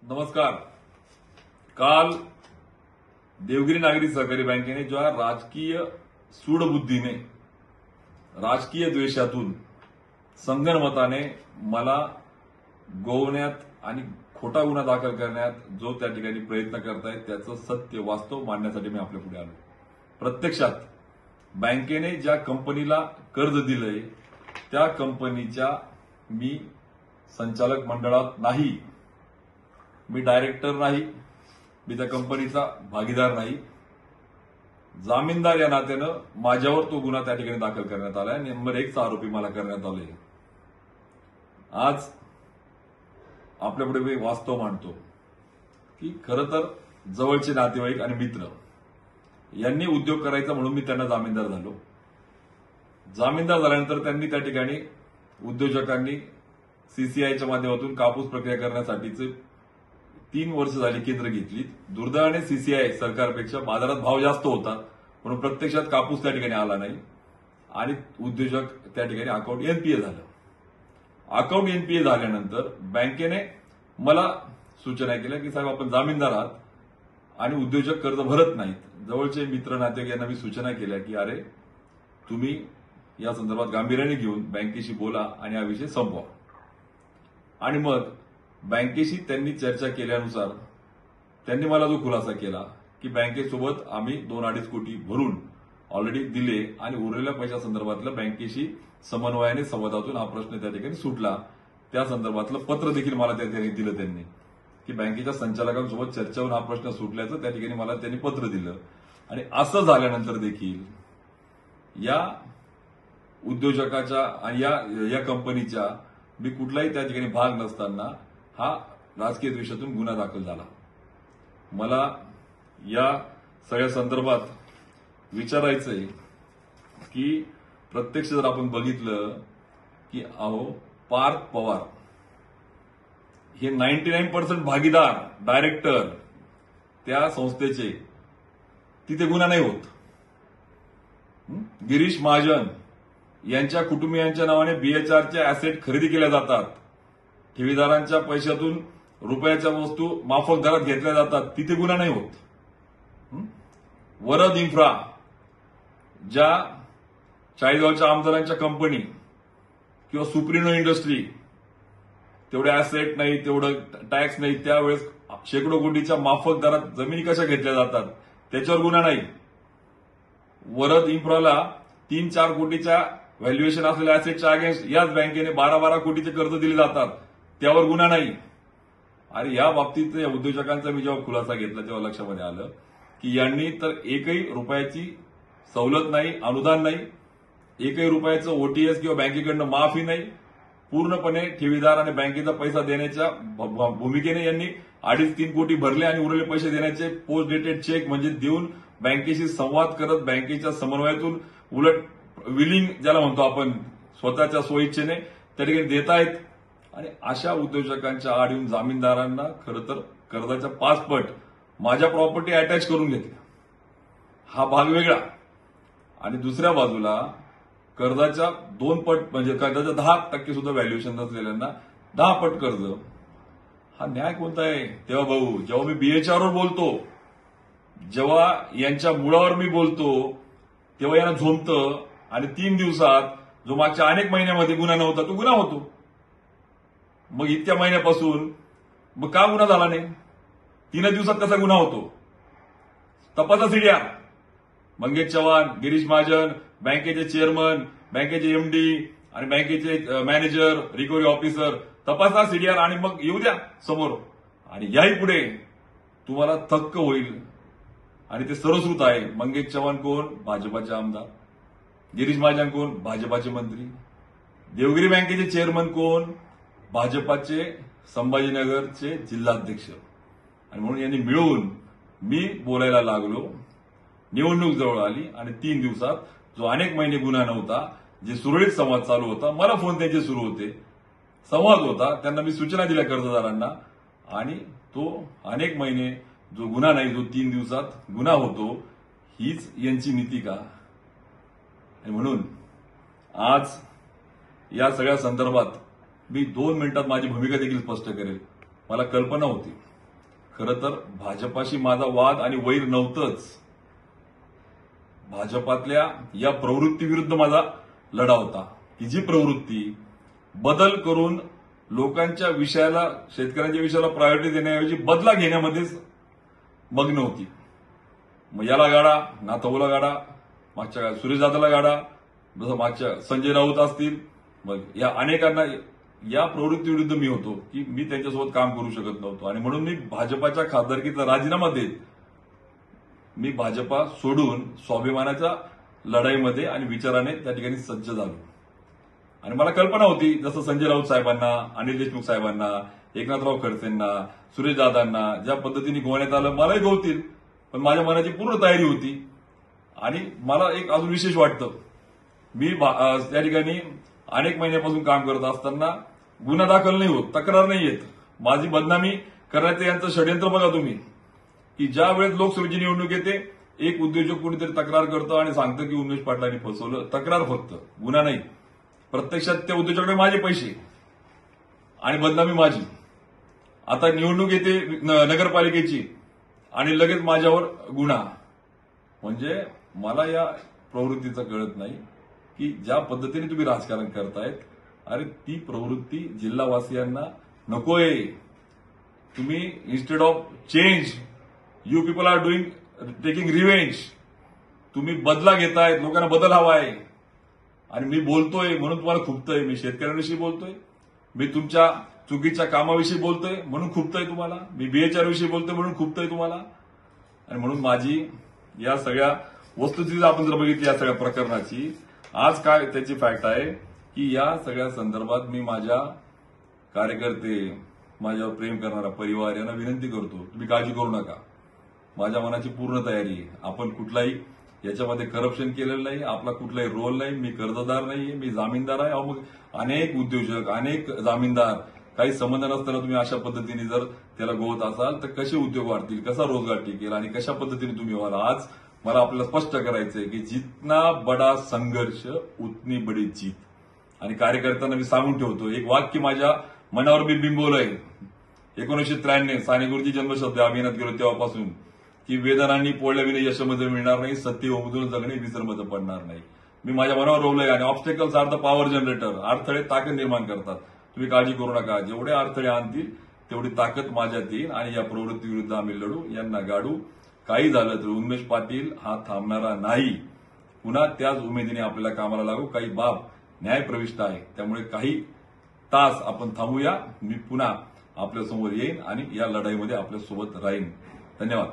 नमस्कार. काल देवगिरी नागरी सहकारी बँकेने ज्या राजकीय सूडबुद्धीने, राजकीय द्वेषातून, संगनमताने मला गोवण्यात आणि खोटा गुन्हा दाखल करण्यात जो त्या ठिकाणी प्रयत्न करतायत त्याचं सत्य वास्तव मांडण्यासाठी मी आपल्या पुढे आलो. प्रत्यक्षात बँकेने ज्या कंपनीला कर्ज दिलंय त्या कंपनीच्या मी संचालक मंडळात नाही, मी डायरेक्टर नाही, मी त्या कंपनीचा भागीदार नाही. जामीनदार या नात्यानं माझ्यावर तो गुन्हा त्या ठिकाणी दाखल करण्यात आलाय. नंबर 1चा आरोपी मला करण्यात आले. आज आपल्यापुढे मी वास्तव मांडतो की खरं तर जवळचे नातेवाईक आणि मित्र यांनी उद्योग करायचा म्हणून मी त्यांना जामीनदार झालो. जामीनदार झाल्यानंतर त्यांनी त्या ठिकाणी उद्योजकांनी सीसीआयच्या माध्यमातून कापूस प्रक्रिया करण्यासाठीचे 3 वर्ष झाली केंद्र घेतली. दुर्दैवाने सीसीआय सरकारपेक्षा बाजारात भाव जास्त होता म्हणून प्रत्यक्षात कापूस त्या ठिकाणी आला नाही आणि उद्योजक त्या ठिकाणी अकाउंट एनपीए झालं. अकाउंट एनपीए झाल्यानंतर बँकेने मला सूचना केल्या की साहेब आपण जामीनदार आहात आणि उद्योजक कर्ज भरत नाहीत. जवळचे मित्र नातेवाईक यांना मी सूचना केल्या की अरे तुम्ही या संदर्भात गांभीर्याने घेऊन बँकेशी बोला आणि हा विषय संपवा. आणि मग बँकेशी त्यांनी चर्चा केल्यानुसार त्यांनी मला जो खुलासा केला की बँकेसोबत आम्ही 2-2.5 कोटी भरून ऑलरेडी दिले आणि उरलेल्या पैशासंदर्भातलं बँकेशी समन्वयाने संवादातून हा प्रश्न त्या ठिकाणी सुटला. त्या संदर्भातलं पत्र देखील मला त्या ठिकाणी दिलं त्यांनी की बँकेच्या संचालकांसोबत चर्चा होऊन हा प्रश्न सुटल्याचं त्या ठिकाणी मला त्यांनी पत्र दिलं. आणि असं झाल्यानंतर देखील या उद्योजकाच्या आणि या कंपनीच्या मी कुठलाही त्या ठिकाणी भाग नसताना हा राजकीय द्वेषातून गुन्हा दाखल झाला. मला या सगळ्या संदर्भात विचारायचंय की प्रत्यक्ष जर आपण बघितलं की पार्थ पवार हे 99% भागीदार डायरेक्टर त्या संस्थेचे, तिथे गुन्हा नाही होत. गिरीश महाजन यांच्या कुटुंबियांच्या नावाने बीएचआरचे अॅसेट खरेदी केल्या जातात. ठेवीदारांच्या पैशातून रुपयाच्या वस्तू माफक दरात घेतल्या जातात, तिथे गुन्हा नाही होत. वरद इन्फ्रा ज्या चाळीसगावच्या आमदारांच्या कंपनी किंवा सुप्रिनो इंडस्ट्री तेवढे अॅसेट नाही, तेवढं टॅक्स नाही, त्यावेळेस शेकडो कोटीच्या माफक दरात जमिनी कशा घेतल्या जातात त्याच्यावर गुन्हा नाही. वरद इन्फ्राला 3-4 कोटीच्या व्हॅल्युएशन असलेल्या अॅसेटच्या अगेन्स्ट याच बँकेने 12-12 कोटीचे कर्ज दिले जातात, त्यावर गुन्हा नाही. आणि या बाबतीत या उद्योजकांचा मी जेव्हा खुलासा घेतला तेव्हा लक्षामध्ये आलं की यांनी तर एकही रुपयाची सवलत नाही, अनुदान नाही, एकही रुपयाचं ओटीएस किंवा बँकेकडनं माफी नाही. पूर्णपणे ठेवीदार आणि बँकेचा पैसा देण्याच्या भूमिकेने यांनी 2.5-3 कोटी भरले आणि उरलेले पैसे देण्याचे पोस्ट डेटेड चेक म्हणजे देऊन बँकेशी संवाद करत बँकेच्या समन्वयातून उलट विलिंग ज्याला म्हणतो आपण स्वतःच्या स्वइच्छेने त्या ठिकाणी देत आहेत. आणि अशा उद्योजकांच्या आड येऊन जामीनदारांना खरं तर कर्जाच्या 5 पट माझ्या प्रॉपर्टी अटॅच करून घेतल्या. हा भाग वेगळा. आणि दुसऱ्या बाजूला कर्जाच्या 2 पट म्हणजे कर्जाच्या 10% सुद्धा व्हॅल्युएशन नसलेल्यांना 10 पट कर्ज. हा न्याय कोणता आहे? तेव्हा भाऊ जेव्हा मी बीएचआरवर बोलतो, जेव्हा यांच्या मुळावर मी बोलतो तेव्हा यांना झोंबतं आणि 3 दिवसात जो मागच्या अनेक महिन्यामध्ये गुन्हा नव्हता तो गुन्हा होतो. मग इतक्या महिन्यापासून मग का गुन्हा झाला नाही? 3 दिवसात कसा गुन्हा होतो? तपासा सीडीआर. मंगेश चव्हाण, गिरीश महाजन, बँकेचे चेअरमन, बँकेचे एमडी आणि बँकेचे मॅनेजर, रिकव्हरी ऑफिसर तपासा सीडीआर आणि मग येऊ द्या समोर. आणि याही पुढे तुम्हाला थक्क होईल. आणि ते सर्वश्रुत आहे. मंगेश चव्हाण कोण? भाजपाचे आमदार. गिरीश महाजन कोण? भाजपाचे मंत्री. देवगिरी बँकेचे चेअरमन कोण? भाजपाचे संभाजीनगरचे जिल्हाध्यक्ष. आणि म्हणून यांनी मिळून मी बोलायला लागलो. निवडणूक जवळ आली आणि 3 दिवसात जो अनेक महिने गुन्हा नव्हता, जे सुरळीत संवाद चालू होता, मला फोन त्यांचे सुरू होते, संवाद होता, त्यांना मी सूचना दिल्या कर्जदारांना. आणि तो अनेक महिने जो गुन्हा नाही, जो 3 दिवसात गुन्हा होतो, हीच यांची नीती का? आणि म्हणून आज या सगळ्या संदर्भात मी 2 मिनिटात माझी भूमिका देखील स्पष्ट करेल. मला कल्पना होती. खरं तर भाजपाशी माझा वाद आणि वैर नव्हतंच. भाजपातल्या या प्रवृत्तीविरुद्ध माझा लढा होता की जी प्रवृत्ती बदल करून लोकांच्या विषयाला, शेतकऱ्यांच्या विषयाला प्रायोरिटी देण्याऐवजी बदला घेण्यामध्येच मग्न होती. मग याला गाडा, नाथाऊला गाडा, मागच्या काळात सुरेश दादाला गाडा, जसं मागच्या संजय राऊत असतील, मग या अनेकांना या प्रवृत्तीविरुद्ध मी होतो की मी त्यांच्यासोबत काम करू शकत नव्हतो. आणि म्हणून मी भाजपाच्या खासदारकीचा राजीनामा देत मी भाजपा सोडून स्वाभिमानाच्या लढाईमध्ये आणि विचाराने त्या ठिकाणी सज्ज झालो. आणि मला कल्पना होती, जसं संजय राऊत साहेबांना, अनिल देशमुख साहेबांना, एकनाथराव खडसेंना, सुरेश दादांना ज्या पद्धतीने गोवण्यात आलं मलाही गोवतील, पण माझ्या मनाची पूर्ण तयारी होती. आणि मला एक अजून विशेष वाटतं, मी त्या ठिकाणी अनेक महिन्यापासून काम करत असताना गुन्हा दाखल नाही होत, तक्रार नाही येत. माझी बदनामी करण्याचं यांचं षडयंत्र बघा तुम्ही, की ज्या वेळेस लोकसभेची निवडणूक येते एक उद्योजक कोणीतरी तक्रार करतं आणि सांगतं की उमेश पाटलांनी फसवलं. तक्रार फक्त, गुन्हा नाही. प्रत्यक्षात त्या उद्योजकाकडे माझे पैसे आणि बदनामी माझी. आता निवडणूक येते नगरपालिकेची आणि लगेच माझ्यावर गुन्हा. म्हणजे मला या प्रवृत्तीचं कळत नाही की ज्या पद्धतीने तुम्ही राजकारण करतायत, अरे ती प्रवृत्ती जिल्हावासियांना नकोय. तुम्ही instead of change you people are taking revenge. तुम्ही बदला घेतायत, लोकांना बदल हवा आहे. आणि मी बोलतोय म्हणून तुम्हाला खुपतंय. मी शेतकऱ्यांविषयी बोलतोय, मी तुमच्या चुकीच्या कामाविषयी बोलतोय म्हणून खुपतंय तुम्हाला, मी बीएचआर विषयी बोलतोय म्हणून खुपतंय तुम्हाला. आणि म्हणून माझी या सगळ्या वस्तुस्थिती आपण जर बघितली, या सगळ्या प्रकरणाची आज काय त्याची फॅक्ट आहे की या सगळ्या संदर्भात मी माझ्या कार्यकर्ते, माझ्यावर प्रेम करणारा परिवार यांना विनंती करतो, तुम्ही काळजी करू नका. माझ्या मनाची पूर्ण तयारी आहे. आपण कुठलाही याच्यामध्ये करप्शन केलेलं नाही, आपला कुठलाही रोल नाही. मी कर्जदार नाहीये, मी जामीनदार आहे. मग अनेक उद्योजक, अनेक जामीनदार, काही संबंध नसताना तुम्ही अशा पद्धतीने जर त्याला गोवत असाल तर कसे उद्योग वाढतील, कसा रोजगार टिकेल आणि कशा पद्धतीने तुम्ही व्हाल. आज मला आपल्याला स्पष्ट करायचंय की जितना बडा संघर्ष उतनी बडी जीत. आणि कार्यकर्त्यांना मी सांगून ठेवतो, एक वाक्य माझ्या मनावर मी बिंबवलंय 1993 साने गुरुजी जन्मशताब्दी अभियानात गेलो तेव्हापासून, की वेदनांनी पोळल्याविने यशमध्ये मिळणार नाही, सत्य उमजून जगणे विसरमध्ये पडणार नाही. मी माझ्या मनावर रोवलंय. आणि obstacles are the power generator. अडथळे ताकद निर्माण करतात. तुम्ही काळजी करू नका. जेवढे अडथळे आणतील तेवढी ताकद माझ्यात येईल आणि या प्रवृत्तीविरुद्ध आम्ही लढू, यांना गाडू. काही झालं तर उमेश पाटील हा थांबणारा नाही. पुन्हा त्याच उमेदीने आपल्याला कामाला लागू. काही बाब न्यायप्रविष्ट आहे, त्यामुळे काही तास आपण थांबूया. मी पुन्हा आपल्यासमोर येईन आणि या लढाईमध्ये आपल्यासोबत राहीन. धन्यवाद.